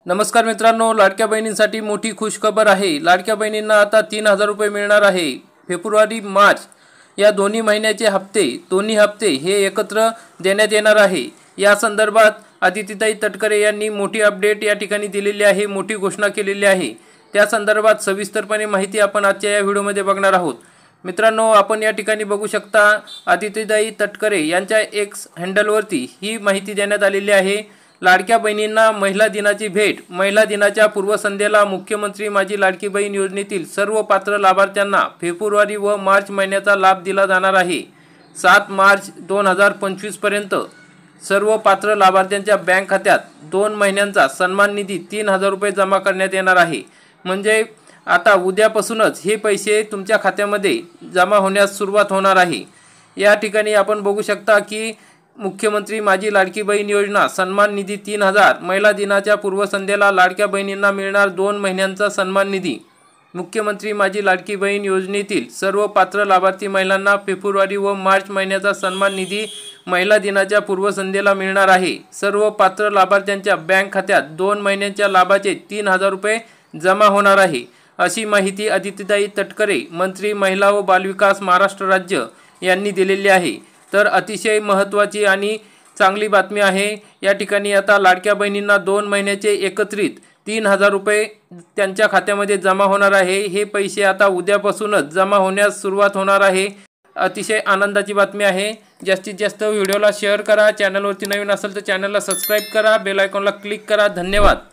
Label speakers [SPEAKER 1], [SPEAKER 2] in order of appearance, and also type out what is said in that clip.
[SPEAKER 1] नमस्कार मित्रांनो, लाडक्या बहिणींसाठी मोठी खुशखबर आहे। लाडक्या बहिणींना आता 3000 रुपये मिळणार आहे। फेब्रुवारी मार्च या दोन्ही महिन्याचे दोन्ही हप्ते हे एकत्र देण्यात येणार आहे। या संदर्भात आदितीताई तटकरे यांनी मोठी अपडेट या ठिकाणी दिलेली आहे, मोठी घोषणा केलेली आहे। त्या संदर्भात सविस्तरपणे माहिती आपण आजच्या या व्हिडिओमध्ये बघणार आहोत। मित्रांनो, आपण या ठिकाणी बघू शकता आदितीताई तटकरे यांच्या एक्स हँडलवरती ही माहिती देण्यात आलेली आहे। लाडक्या बहिणींना महिला दिनाची भेट। महिला दिनाच्या पूर्वसंध्येला मुख्यमंत्री माझी लाडकी बहीण योजनेतील सर्व पात्र लाभार्थ्यांना फेब्रुवारी व मार्च महिन्याचा लाभ दिला जाणार आहे। 7 मार्च 2025 पर्यंत सर्व पात्र लाभार्थ्यांच्या बँक खात्यात 2 महिन्यांचा सन्मान निधी 3000 रुपये जमा करण्यात येणार आहे। म्हणजे आता उद्यापासूनच हे पैसे तुमच्या खात्यामध्ये जमा होण्यास सुरुवात होणार आहे। या ठिकाणी आपण बघू शकता की मुख्यमंत्री माझी लाडकी बहीण योजना सन्मान निधी 3000। महिला दिनाच्या पूर्वसंध्येला लाडक्या बहिणींना मिळणार 2 महिन्यांचा सन्मान निधी। मुख्यमंत्री माझी लाडकी बहीण योजनेतील सर्व पात्र लाभार्थी महिलांना फेब्रुवारी व मार्च महिन्याचा सन्मान निधी महिला दिनाच्या पूर्वसंध्येला मिळणार आहे। सर्व पात्र लाभार्थ्यांच्या बँक खात्यात 2 महिन्यांच्या लाभाचे 3000 रुपये जमा होणार आहे, अशी माहिती आदितीताई तटकरे, मंत्री महिला व बालविकास, महाराष्ट्र राज्य यांनी दिलेली आहे। तर अतिशय महत्त्वाची आणि चांगली बातमी आहे। या ठिकाणी आता लाडक्या बहिणींना 2 महिन्याचे एकत्रित 3000 रुपये त्यांच्या खात्यामध्ये जमा होणार आहे। हे पैसे आता उद्यापासूनच जमा होण्यास सुरुवात होणार आहे। अतिशय आनंदाची बातमी आहे। जास्तीत जास्त व्हिडिओला शेअर करा। चॅनलवरती नवीन असेल तर चॅनलला सबस्क्राईब करा, बेल आयकॉनला क्लिक करा। धन्यवाद।